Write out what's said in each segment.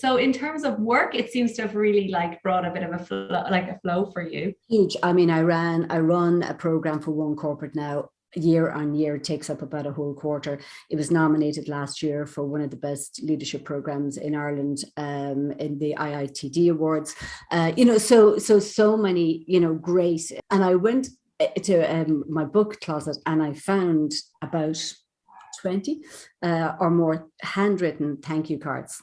So in terms of work, it seems to have really like brought a bit of a flow, like a flow for you. Huge. I mean, I run a program for one corporate now. Year on year, it takes up about a whole quarter. It was nominated last year for one of the best leadership programs in Ireland, in the IITD Awards. So many, great. And I went to my book closet and I found about 20 or more handwritten thank you cards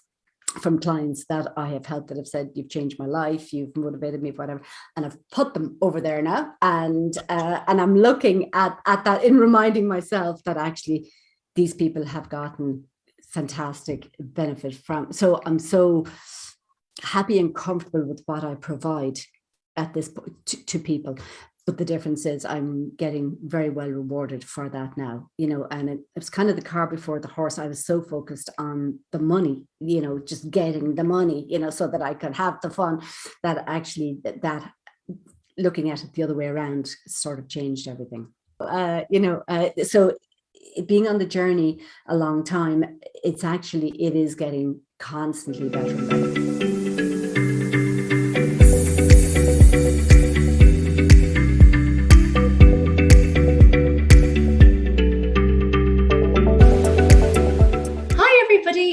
from clients that I have helped, that have said, you've changed my life, you've motivated me, whatever, and I've put them over there now, and I'm looking at that and reminding myself that actually these people have gotten fantastic benefit from. So I'm so happy and comfortable with what I provide at this point to people. But the difference is I'm getting very well rewarded for that now, and it was kind of the car before the horse. I was so focused on the money, just getting the money, so that I could have the fun, that actually that looking at it the other way around sort of changed everything. So being on the journey a long time, it is getting constantly better and better.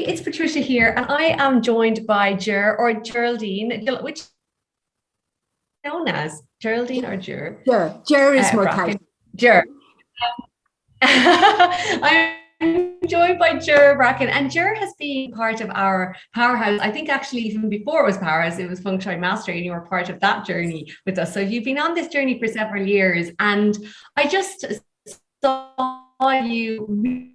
It's Patricia here, and I am joined by Geraldine, which is known as Geraldine or Ger. Ger is more Bracken. Ger. I'm joined by Ger Bracken, and Ger has been part of our Powerhouse. I think actually even before it was Powerhouse, it was Feng Shui Mastery, and you were part of that journey with us. So you've been on this journey for several years, and I just saw you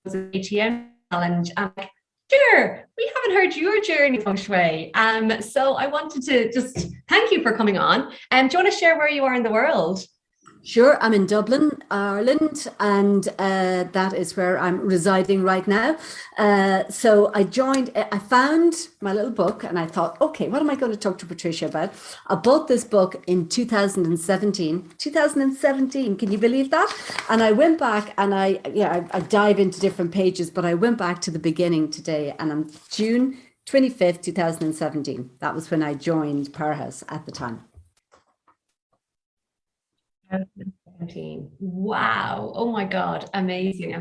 ATM challenge. I'm like, sure, we haven't heard your journey Feng Shui. So I wanted to just thank you for coming on. Do you want to share where you are in the world? Sure, I'm in Dublin, Ireland, and that is where I'm residing right now. So I found my little book and I thought, okay, what am I going to talk to Patricia about? I bought this book in 2017, can you believe that? And I went back and I dive into different pages, but I went back to the beginning today, and I'm June 25th, 2017. That was when I joined Powerhouse at the time. 2017. Wow. Oh my God. Amazing.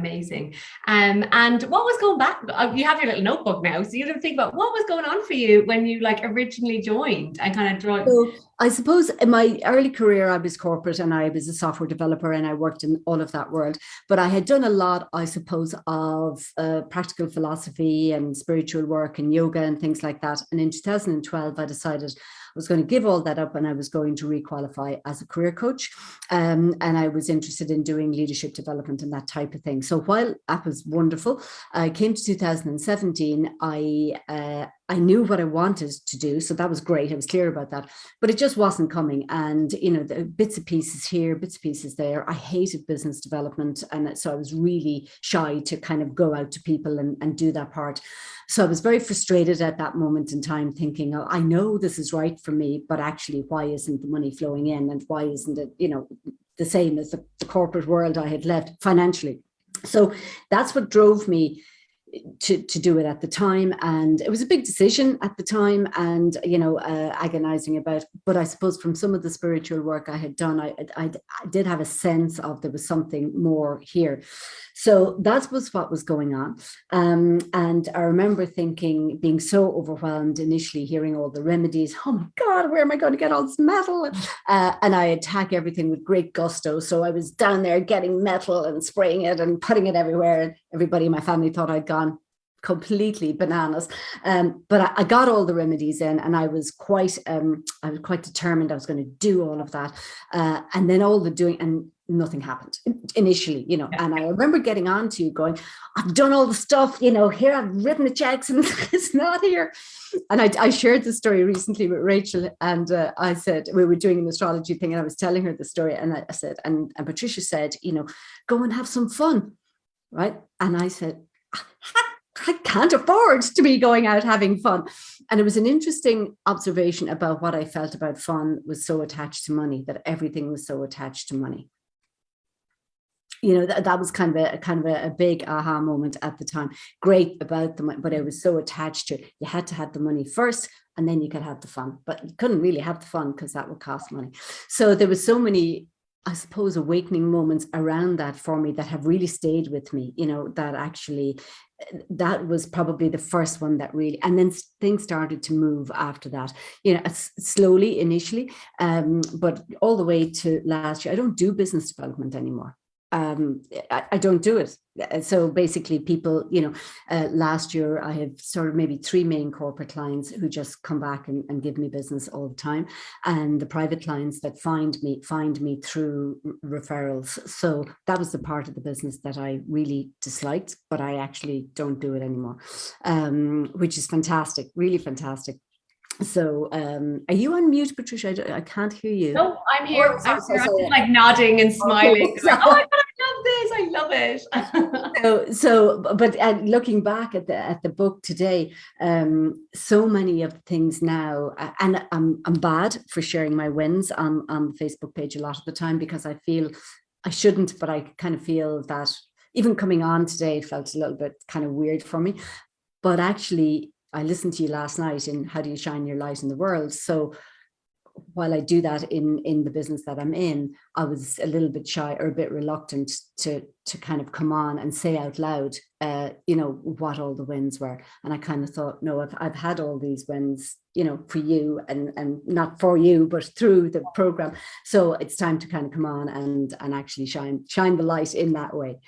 And what was going back? You have your little notebook now, so you have to think about what was going on for you when you originally joined and kind of draw. So I suppose in my early career, I was corporate and I was a software developer and I worked in all of that world. But I had done a lot, I suppose, of practical philosophy and spiritual work and yoga and things like that. And in 2012, I decided I was going to give all that up and I was going to requalify as a career coach. And I was interested in doing leadership development and that type of thing. So while that was wonderful, I came to 2017, I knew what I wanted to do. So that was great. I was clear about that, but it just wasn't coming. And, the bits and pieces here, bits and pieces there. I hated business development. And so I was really shy to kind of go out to people and do that part. So I was very frustrated at that moment in time, thinking, oh, I know this is right for me, but actually, why isn't the money flowing in? And why isn't it, the same as the corporate world I had left financially? So that's what drove me to do it at the time. And it was a big decision at the time and, agonizing about, but I suppose from some of the spiritual work I had done, I did have a sense of there was something more here. So that was what was going on. And I remember being so overwhelmed initially, hearing all the remedies. Oh my God, where am I going to get all this metal? And I attack everything with great gusto. So I was down there getting metal and spraying it and putting it everywhere. And everybody in my family thought I'd gone completely bananas. But I got all the remedies in, and I was quite determined I was going to do all of that. And then all the doing, and nothing happened initially, and I remember getting on to you going, I've done all the stuff, here I've written the checks and it's not here. And I shared the story recently with Rachel, and I said, we were doing an astrology thing and I was telling her the story, and I said, and Patricia said, go and have some fun, right? And I said, I can't afford to be going out having fun. And it was an interesting observation about what I felt about fun was so attached to money, that everything was so attached to money. you know, that was kind of a big aha moment at the time. Great about them, but I was so attached to it. You had to have the money first, and then you could have the fun, but you couldn't really have the fun because that would cost money. So there was so many, I suppose, awakening moments around that for me that have really stayed with me, you know, that actually, that was probably the first one that really, and then things started to move after that, you know, slowly initially, but all the way to last year. I don't do business development anymore. I don't do it. So basically people, you know, last year I have sort of maybe 3 main corporate clients who just come back and give me business all the time. And the private clients that find me through referrals. So that was the part of the business that I really disliked, but I actually don't do it anymore, which is fantastic, really fantastic. So are you on mute, Patricia? I can't hear you. No, I'm here. Oh, sorry, I'm here. I'm sorry. just like nodding and smiling. Okay. Like, oh my God, I love this. I love it. But looking back at the book today, so many of the things now, and I'm bad for sharing my wins on the Facebook page a lot of the time, because I feel I shouldn't, but I kind of feel that even coming on today felt a little bit kind of weird for me. But actually, I listened to you last night in How Do You Shine Your Light in the World? So while I do that in the business that I'm in, I was a little bit shy or a bit reluctant to kind of come on and say out loud, you know, what all the wins were. And I kind of thought, no, I've had all these wins, you know, for you and not for you, but through the program. So it's time to kind of come on and actually shine the light in that way.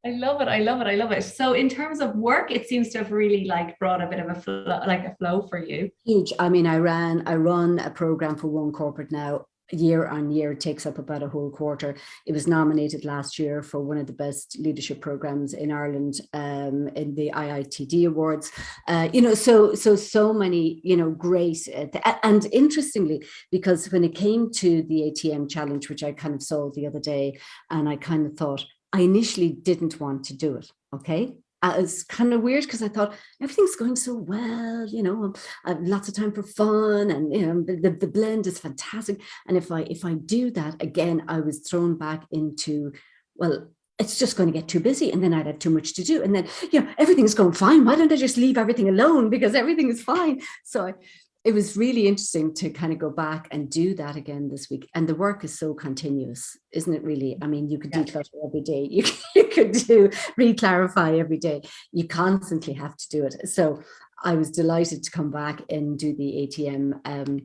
I love it. I love it. I love it. So in terms of work, it seems to have really like brought a bit of a flow for you. Huge. I mean, I run a program for one corporate now. Year on year, it takes up about a whole quarter. It was nominated last year for one of the best leadership programs in Ireland, in the IITD Awards. You know, so many, you know, great. And interestingly, because when it came to the ATM challenge, which I kind of saw the other day, and I kind of thought, I initially didn't want to do it. Okay. It's kind of weird because I thought everything's going so well, you know, I have lots of time for fun, and you know, the blend is fantastic. And if I do that again, I was thrown back into, well, it's just going to get too busy, and then I'd have too much to do, and then, you know, everything's going fine. Why don't I just leave everything alone, because everything is fine? So it was really interesting to kind of go back and do that again this week. And the work is so continuous, isn't it really? I mean, you could declutter every day. You could do re-clarify every day. You constantly have to do it. So I was delighted to come back and do the ATM and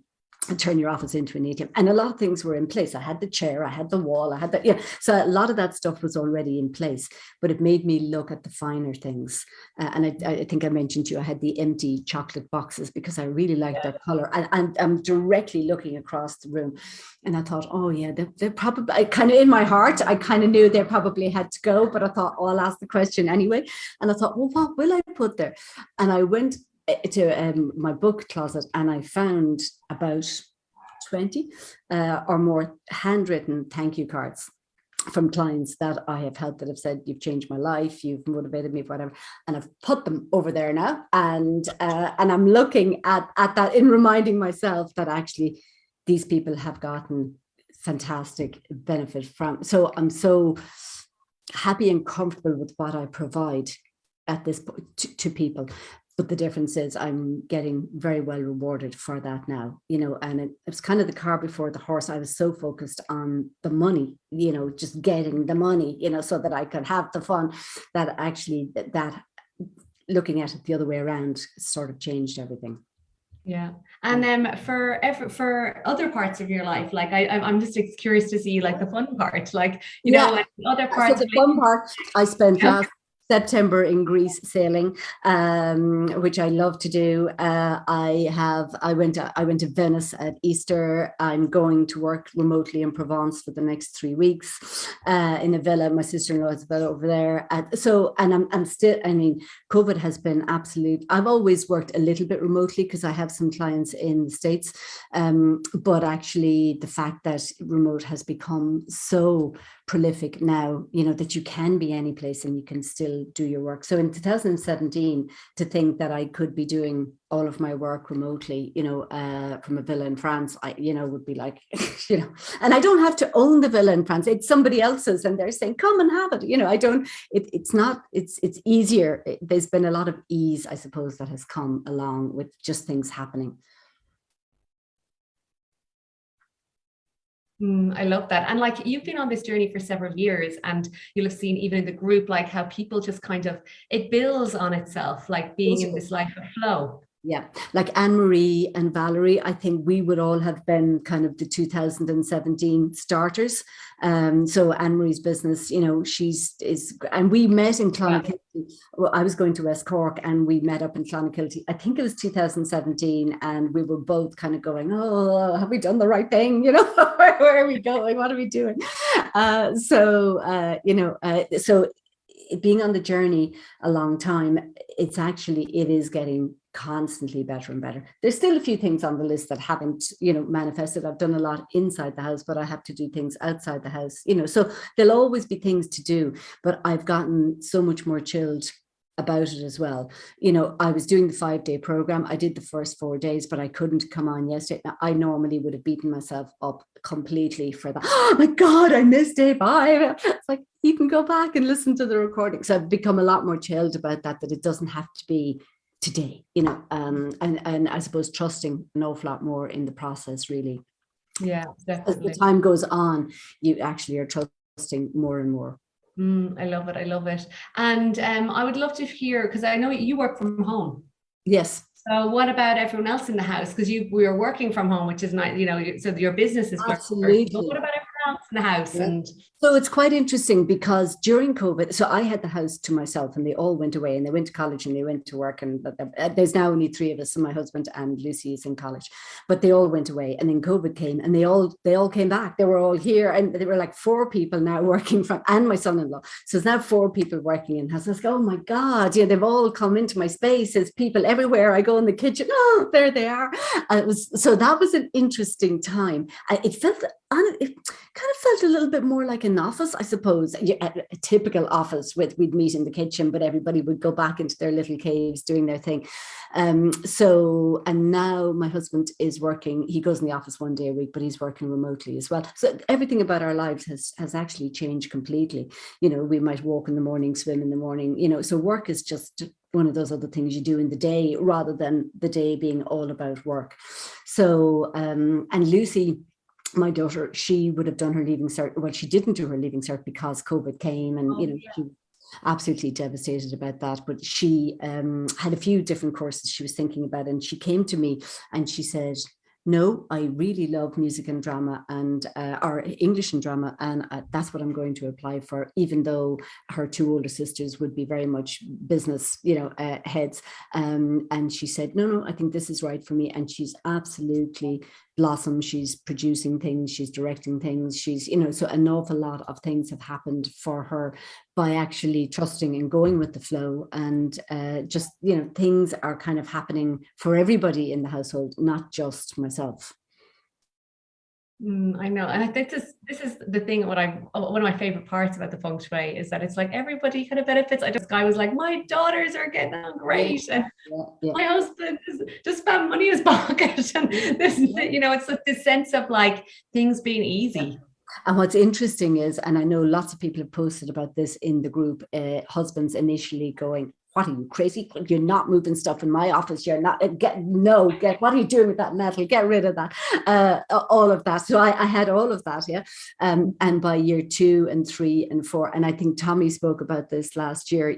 turn your office into an ATM. And a lot of things were in place. I had the chair, I had the wall, I had that. Yeah. So a lot of that stuff was already in place, but it made me look at the finer things. And I think I mentioned to you, I had the empty chocolate boxes because I really liked that color. And I'm directly looking across the room. And I thought, oh yeah, they're probably, I kind of in my heart, I kind of knew they probably had to go, but I thought, oh, I'll ask the question anyway. And I thought, well, what will I put there? And I went to my book closet, and I found about 20 or more handwritten thank you cards from clients that I have helped, that have said, you've changed my life, you've motivated me, whatever. And I've put them over there now, and I'm looking at that and reminding myself that actually these people have gotten fantastic benefit from. So I'm so happy and comfortable with what I provide at this point to people. But the difference is I'm getting very well rewarded for that now, you know, and it was kind of the car before the horse. I was so focused on the money, you know, just getting the money, you know, so that I could have the fun, that actually that looking at it the other way around sort of changed everything. Yeah. And for other parts of your life, like I'm just curious to see like the fun part, like, you know, like other parts. So the fun part, I spent last September in Greece sailing, which I love to do. I went to Venice at Easter. I'm going to work remotely in Provence for the next 3 weeks in a villa. My sister-in-law has a villa over there. I'm still, I mean, COVID has been absolute. I've always worked a little bit remotely because I have some clients in the States. But actually the fact that remote has become so prolific now, you know, that you can be any place and you can still still do your work. So in 2017, to think that I could be doing all of my work remotely, from a villa in France, would be like, and I don't have to own the villa in France. It's somebody else's, and they're saying, come and have it. I don't, it's easier. There's been a lot of ease, I suppose, that has come along with just things happening. I love that. And like, you've been on this journey for several years, and you'll have seen even in the group, like how people just kind of, it builds on itself, like being in this life of flow. Yeah, like Anne-Marie and Valerie, I think we would all have been kind of the 2017 starters. So Anne-Marie's business, and we met in Clonakilty. Well, I was going to West Cork, and we met up in Clonakilty. I think it was 2017, and we were both kind of going, oh, have we done the right thing? Where are we going? What are we doing? So being on the journey a long time, it is getting constantly better and better. There's still a few things on the list that haven't, manifested. I've done a lot inside the house, but I have to do things outside the house, so there'll always be things to do, but I've gotten so much more chilled about it as well. I was doing the 5-day program. I did the first 4 days, but I couldn't come on yesterday. Now, I normally would have beaten myself up completely for that. Oh my God, I missed day 5. It's like, you can go back and listen to the recording. So I've become a lot more chilled about that it doesn't have to be today, and I suppose trusting an awful lot more in the process, really. Yeah, definitely. As the time goes on, you actually are trusting more and more. I love it. I love it. And I would love to hear, because I know you work from home. Yes. So what about everyone else in the house? Because we are working from home, which is nice, so your business is absolutely. But what about everyone else in the house? Yeah. And so it's quite interesting, because during COVID, so I had the house to myself, and they all went away, and they went to college, and they went to work, and there's now only 3 of us, so my husband and Lucy is in college, but they all went away, and then COVID came, and they all came back. They were all here, and there were like 4 people now working and my son-in-law. So it's now 4 people working in house. I was like, oh my God, they've all come into my space. There's people everywhere. I go in the kitchen, oh, there they are. So that was an interesting time. It kind of felt a little bit more like an office, I suppose, a typical office we'd meet in the kitchen, but everybody would go back into their little caves doing their thing. And now my husband is working. He goes in the office 1 day a week, but he's working remotely as well. So everything about our lives has actually changed completely. We might walk in the morning, swim in the morning, so work is just one of those other things you do in the day, rather than the day being all about work. So, and Lucy, my daughter, she would have done her leaving cert. Well, she didn't do her leaving cert because COVID came, and she was absolutely devastated about that. But she had a few different courses she was thinking about, and she came to me and she said, no, I really love music and drama, and or English and drama, and that's what I'm going to apply for, even though her 2 older sisters would be very much business, heads. And she said, no, I think this is right for me. And she's absolutely blossomed. She's producing things, she's directing things, she's, so an awful lot of things have happened for her by actually trusting and going with the flow. And just, things are kind of happening for everybody in the household, not just myself. I know, and I think this is the thing. One of my favorite parts about the Feng Shui is that it's like everybody kind of benefits. This guy was like, my daughters are getting on great, and my husband just spent money in his pocket, and this, it's like this sense of like things being easy. And what's interesting is, and I know lots of people have posted about this in the group, husbands initially going, what are you, crazy? You're not moving stuff in my office. You're not, what are you doing with that metal? Get rid of that. All of that. So I had all of that, yeah. And by year 2 and 3 and 4, and I think Tommy spoke about this last year,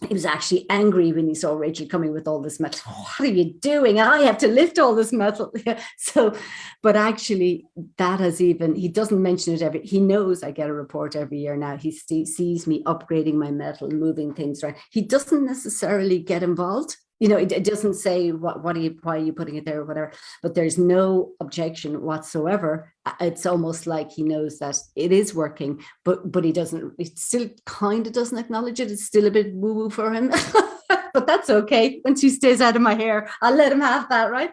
he was actually angry when he saw Rachel coming with all this metal. What are you doing? And I have to lift all this metal. So, but actually he doesn't mention it he knows I get a report every year now. He sees me upgrading my metal, moving things around. He doesn't necessarily get involved. It doesn't say why are you putting it there or whatever, but there's no objection whatsoever. It's almost like he knows that it is working, but he still kind of doesn't acknowledge it. It's still a bit woo-woo for him, but that's okay. Once he stays out of my hair, I'll let him have that, right?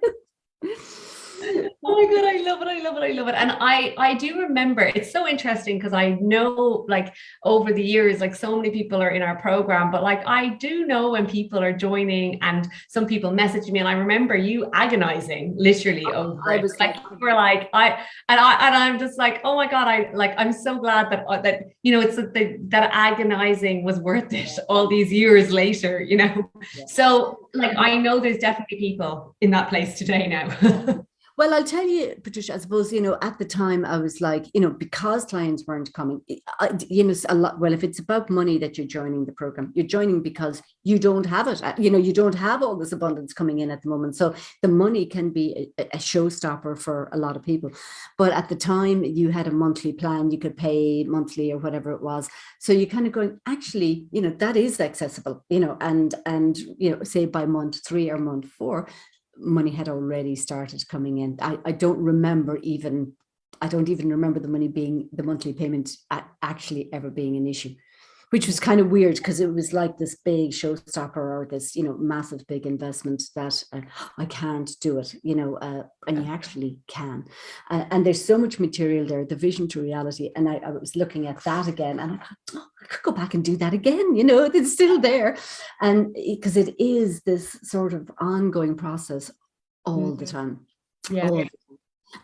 Oh my God, I love it. I love it. I love it. And I do remember, it's so interesting because I know like over the years, like so many people are in our program, but like I do know when people are joining and some people message me and I remember you agonizing literally over I it. was Like like, you were like, I'm just like, oh my God, I'm so glad that, you know, it's that agonizing was worth it all these years later, you know? yeah. So like, I know there's definitely people in that place today now. Well, I'll tell you, Patricia, I suppose, at the time I was like, because clients weren't coming, a lot. Well, if it's about money that you're joining the program, you're joining because you don't have it. You don't have all this abundance coming in at the moment. So the money can be a showstopper for a lot of people. But at the time you had a monthly plan, you could pay monthly or whatever it was. So you're kind of going, actually, that is accessible, and say by month 3 or month 4, money had already started coming in. I don't even remember the monthly payment actually ever being an issue, which was kind of weird because it was like this big showstopper or this, massive big investment that I can't do it, and you actually can. And there's so much material there, the vision to reality. And I was looking at that again and I thought, oh, I could go back and do that again, it's still there. And because it is this sort of ongoing process all the time. Yeah.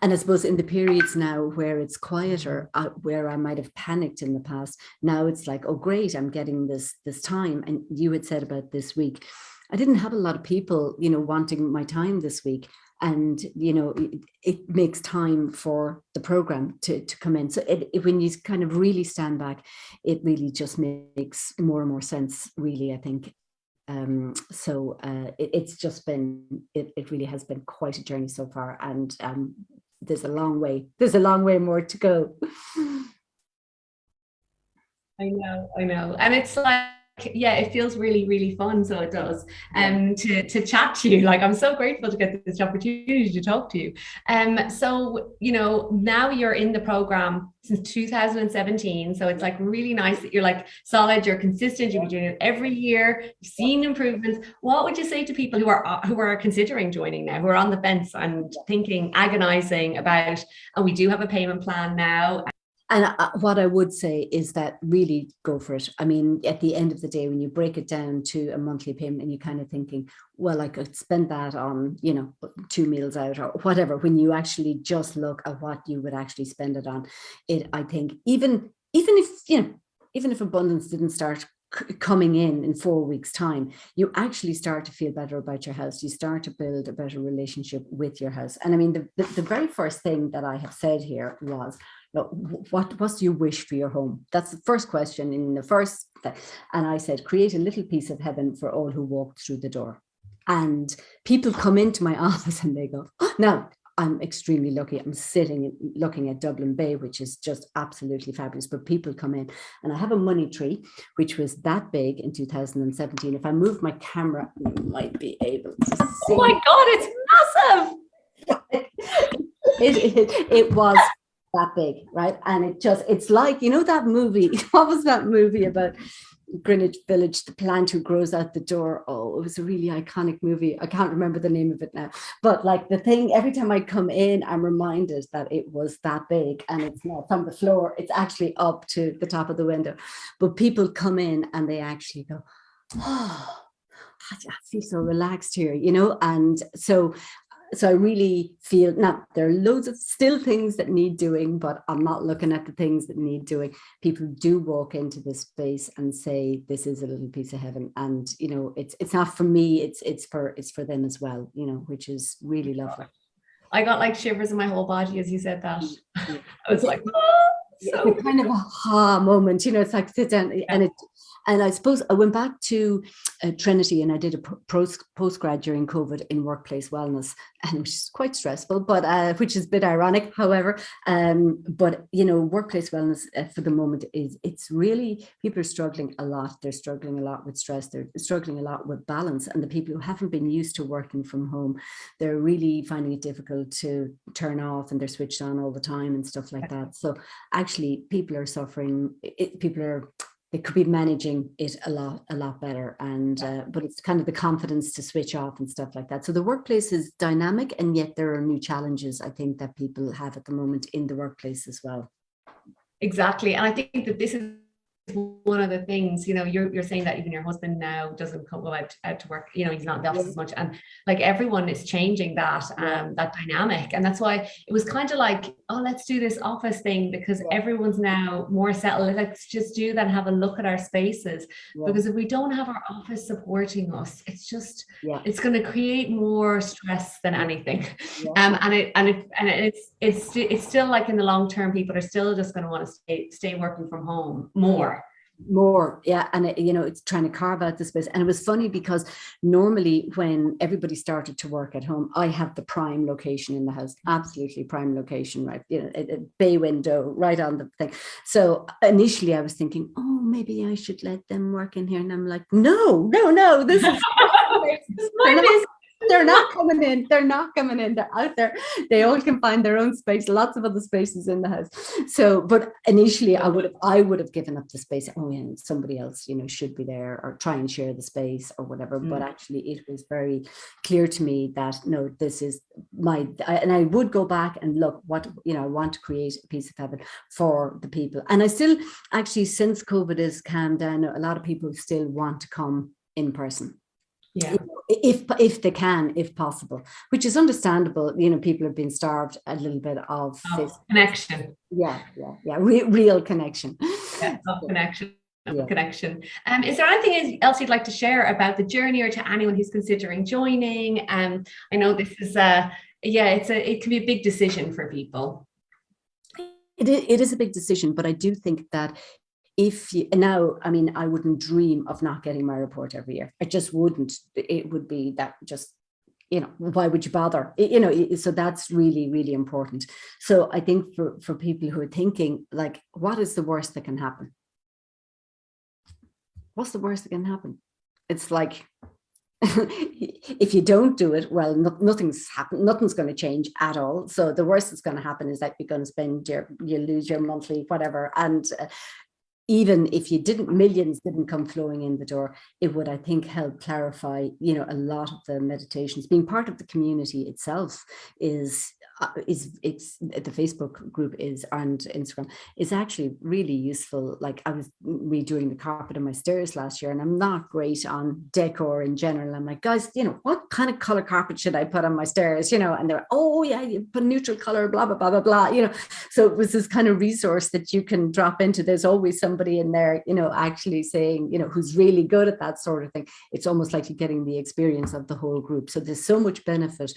And I suppose in the periods now where it's quieter, where I might have panicked in the past, now it's like, oh, great, I'm getting this time. And you had said about this week, I didn't have a lot of people, wanting my time this week. And, it makes time for the program to come in. So when you kind of really stand back, it really just makes more and more sense, really, I think. It's just been, it really has been quite a journey so far. And there's a long way more to go. I know. And it's like, yeah, it feels really, really fun. So it does. To chat to you. Like I'm so grateful to get this opportunity to talk to you. So, now you're in the program since 2017. So it's like really nice that you're like solid, you're consistent, you'll be doing it every year, you've seen improvements. What would you say to people who are considering joining now, who are on the fence and thinking, agonizing about, and we do have a payment plan now? And what I would say is that really go for it. I mean, at the end of the day, when you break it down to a monthly payment and you're kind of thinking, well, I could spend that on, 2 meals out or whatever, when you actually just look at what you would actually spend it on, I think even if abundance didn't start coming in 4 weeks' time, you actually start to feel better about your house. You start to build a better relationship with your house. And I mean, the very first thing that I have said here was, what do you wish for your home? That's the first question in the first thing. And I said, create a little piece of heaven for all who walk through the door. And people come into my office and they go, oh, now I'm extremely lucky. I'm looking at Dublin Bay, which is just absolutely fabulous. But people come in and I have a money tree, which was that big in 2017. If I move my camera, you might be able to see. Oh my God, it's massive. It was that big, right? And it's like, that movie, what was that movie about Greenwich Village, the plant who grows out the door? Oh, it was a really iconic movie. I can't remember the name of it now, but like the thing, every time I come in, I'm reminded that it was that big, and it's not on the floor, it's actually up to the top of the window. But people come in and they actually go, oh, I feel so relaxed here, and so I really feel now there are loads of still things that need doing, but I'm not looking at the things that need doing. People do walk into this space and say, this is a little piece of heaven. And, it's not for me, it's for them as well, which is really lovely. I got like shivers in my whole body as you said that. I was like, oh, so it's kind of a aha moment, it's like sit down. Yeah. And I suppose I went back to Trinity and I did a postgrad during COVID in workplace wellness, and which is quite stressful, but which is a bit ironic, however. But workplace wellness for the moment it's really, people are struggling a lot. They're struggling a lot with stress. They're struggling a lot with balance. And the people who haven't been used to working from home, they're really finding it difficult to turn off, and they're switched on all the time and stuff like that. So actually, people are suffering. People are they could be managing it a lot better. And but it's kind of the confidence to switch off and stuff like that. So the workplace is dynamic, and yet there are new challenges, I think, that people have at the moment in the workplace as well. Exactly. And I think that this is one of the things, you're saying that even your husband now doesn't go out to work, he's not in the office as much, and like everyone is changing that that dynamic. And that's why it was kind of like, oh, let's do this office thing, because everyone's now more settled. Let's just do that and have a look at our spaces, because if we don't have our office supporting us, it's just it's going to create more stress than anything. And it's still like, in the long term, people are still just going to want to stay working from home more. And it's trying to carve out the space. And it was funny because normally when everybody started to work at home, I have the prime location in the house, absolutely prime location, right? A bay window right on the thing. So initially I was thinking, oh, maybe I should let them work in here, and I'm like, no, this is they're not coming in. They're out there. They all can find their own space. Lots of other spaces in the house. So, but initially I would have given up the space. Oh, yeah, somebody else, should be there, or try and share the space or whatever. But actually it was very clear to me that no, this is and I would go back and look what, I want to create a piece of heaven for the people. And I still, actually, since COVID has calmed down, a lot of people still want to come in person. Yeah. If they can, if possible, which is understandable. People have been starved a little bit of this connection. Real connection. Connection. Connection. Is there anything else you'd like to share about the journey, or to anyone who's considering joining? I know this is it can be a big decision for people. It is a big decision, but I do think that I wouldn't dream of not getting my report every year. I just wouldn't. It would be that just, why would you bother? So that's really, really important. So I think for people who are thinking, like, what is the worst that can happen? What's the worst that can happen? It's like, if you don't do it, well, nothing's happened. Nothing's going to change at all. So the worst that's going to happen is that you're going to spend you lose your monthly whatever. And even if millions didn't come flowing in the door, it would, I think, help clarify, a lot of the meditations. Being part of the community itself is the Facebook group is, and Instagram is actually really useful. Like, I was redoing the carpet on my stairs last year, and I'm not great on decor in general. I'm like, guys, what kind of color carpet should I put on my stairs? And they're like, oh yeah, you put neutral color, blah, blah, blah, blah, blah. So it was this kind of resource that you can drop into. There's always somebody in there, actually saying, who's really good at that sort of thing. It's almost like you're getting the experience of the whole group. So there's so much benefit,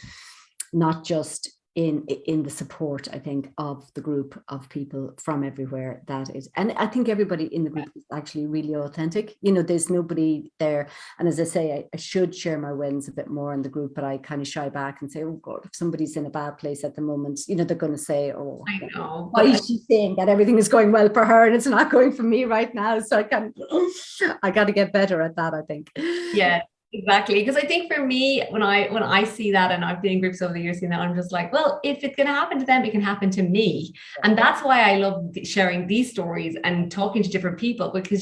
not just in the support, I think, of the group of people from everywhere that is. And I think everybody in the group is actually really authentic. There's nobody there. And as I say, I should share my wins a bit more in the group, but I kind of shy back and say, oh God, if somebody's in a bad place at the moment, they're going to say, oh, I know. Why is she saying that everything is going well for her and it's not going for me right now? So I got to get better at that, I think. Yeah. Exactly, because I think for me, when I see that, and I've been in groups over the years, I'm just like, well, if it can happen to them, it can happen to me. And that's why I love sharing these stories and talking to different people, because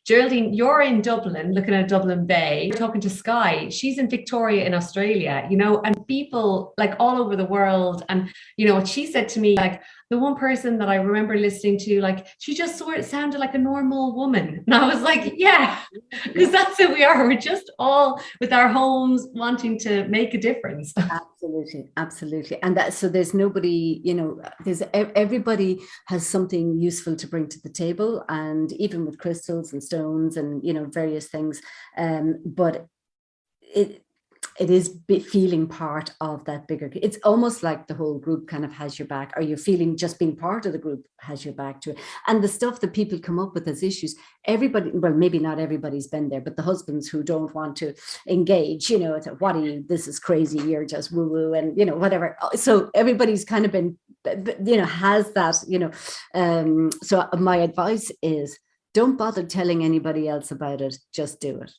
Geraldine, you're in Dublin, looking at Dublin Bay, you're talking to Sky, she's in Victoria in Australia, and people like all over the world. And what she said to me, like, the one person that I remember listening to, like, she just sort of sounded like a normal woman. And I was like, yeah, because that's who we are. We're just all with our homes wanting to make a difference. Absolutely. And so there's nobody, everybody has something useful to bring to the table, and even with crystals and stones and, various things. But it is feeling part of that bigger. It's almost like the whole group kind of has your back, or you're feeling just being part of the group has your back to it. And the stuff that people come up with as issues, everybody, well, maybe not everybody's been there, but the husbands who don't want to engage, it's like, what are you, this is crazy, you're just woo woo, and, whatever. So everybody's kind of been, has that, so my advice is, don't bother telling anybody else about it, just do it.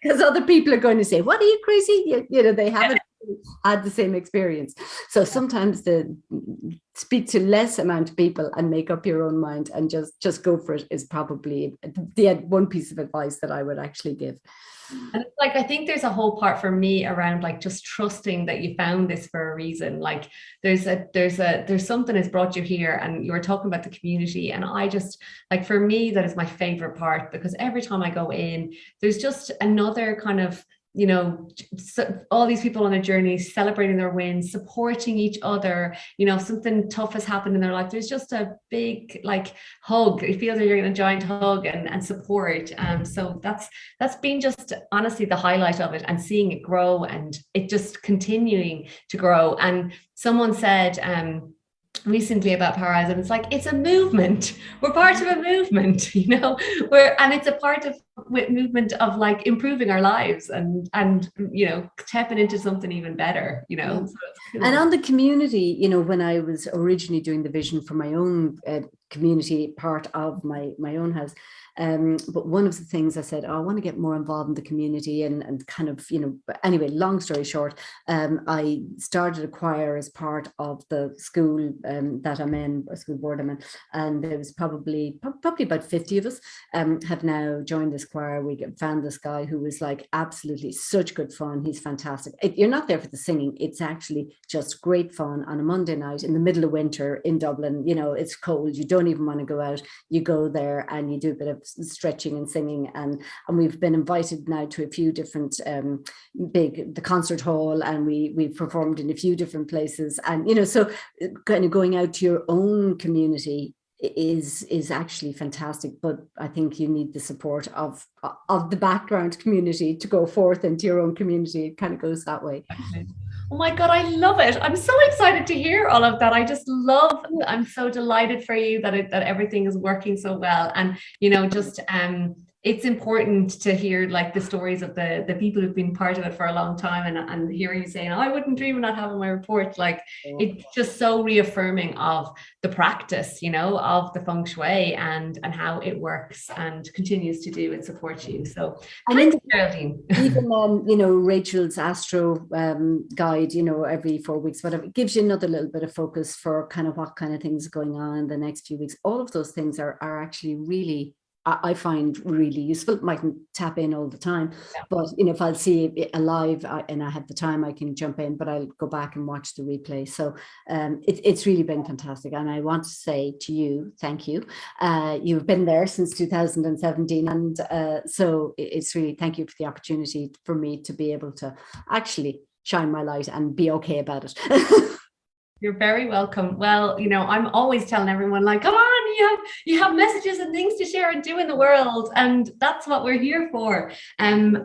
Because other people are going to say, what, are you crazy? They haven't had the same experience. So sometimes speak to less amount of people and make up your own mind and just go for it is probably the one piece of advice that I would actually give. And it's like, I think there's a whole part for me around like just trusting that you found this for a reason. Like there's something has brought you here, and you were talking about the community. And I just, like, for me, that is my favorite part, because every time I go in, there's just another kind of, you know, all these people on a journey celebrating their wins, supporting each other. You know, if something tough has happened in their life, there's just a big like hug. It feels like you're getting a giant hug and support. So that's been just honestly the highlight of it, and seeing it grow and it just continuing to grow. And someone said recently about Powerhouse, and it's like, it's a movement. We're part of a movement, you know, and it's a part of movement of like improving our lives and you know, tapping into something even better, you know. So cool. And on the community, you know, when I was originally doing the vision for my own community part of my own house, but one of the things I said, I want to get more involved in the community and kind of, you know, but anyway, long story short, I started a choir as part of the school that I'm in, a school board I'm in, and there was probably about 50 of us have now joined this choir. We found this guy who was like absolutely such good fun. He's fantastic. You're not there for the singing. It's actually just great fun on a Monday night in the middle of winter in Dublin. You know, it's cold. You don't even want to go out. You go there and you do a bit of stretching and singing, and we've been invited now to a few different the concert hall, and we've performed in a few different places. And you know, so kind of going out to your own community is actually fantastic, but I think you need the support of the background community to go forth into your own community. It kind of goes that way. Oh my God, I love it. I'm so excited to hear all of that. I'm so delighted for you that everything is working so well. And, you know, just it's important to hear like the stories of the people who've been part of it for a long time, and hearing you saying, I wouldn't dream of not having my report. Like, it's just so reaffirming of the practice, you know, of the Feng Shui and how it works and continues to do and support you. So thanks, Geraldine. Even you know, Rachel's Astro guide, you know, every 4 weeks, whatever, it gives you another little bit of focus for kind of what kind of things are going on in the next few weeks. All of those things are actually really, I find, really useful. Mightn't tap in all the time, but you know, if I'll see it live and I have the time, I can jump in, but I'll go back and watch the replay. So it's really been fantastic. And I want to say to you, thank you. You've been there since 2017. And so it's really, thank you for the opportunity for me to be able to actually shine my light and be okay about it. You're very welcome. Well, you know, I'm always telling everyone, like, come on, you have messages and things to share and do in the world. And that's what we're here for.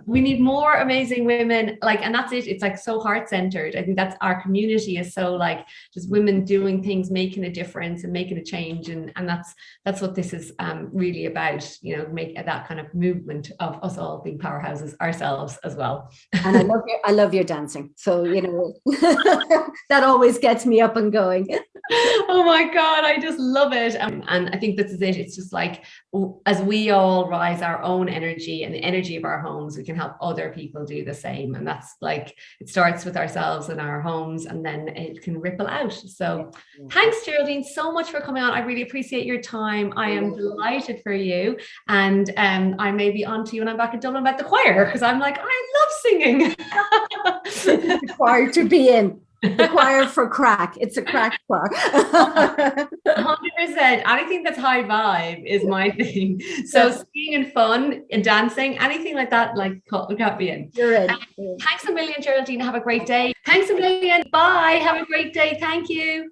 We need more amazing women, like, and that's it. It's like so heart-centered. I think that's our community is so like just women doing things, making a difference and making a change. And that's what this is really about, you know, make that kind of movement of us all being powerhouses ourselves as well. And I love your dancing. So, you know, that always gets me up and going. Oh my God, I just love it. And I think this is it. It's just like, as we all rise our own energy and the energy of our homes, we can help other people do the same. And that's like, it starts with ourselves and our homes, and then it can ripple out. So thanks, Geraldine, so much for coming on. I really appreciate your time. I am delighted for you. And I may be on to you when I'm back in Dublin about the choir, because I'm like, I love singing. The choir to be in. The choir for crack. It's a crack choir. 100%. Anything that's high vibe is my thing. So singing and fun and dancing, anything like that, like got me in. You're in. Thanks a million, Geraldine. Have a great day. Thanks a million. Bye. Have a great day. Thank you.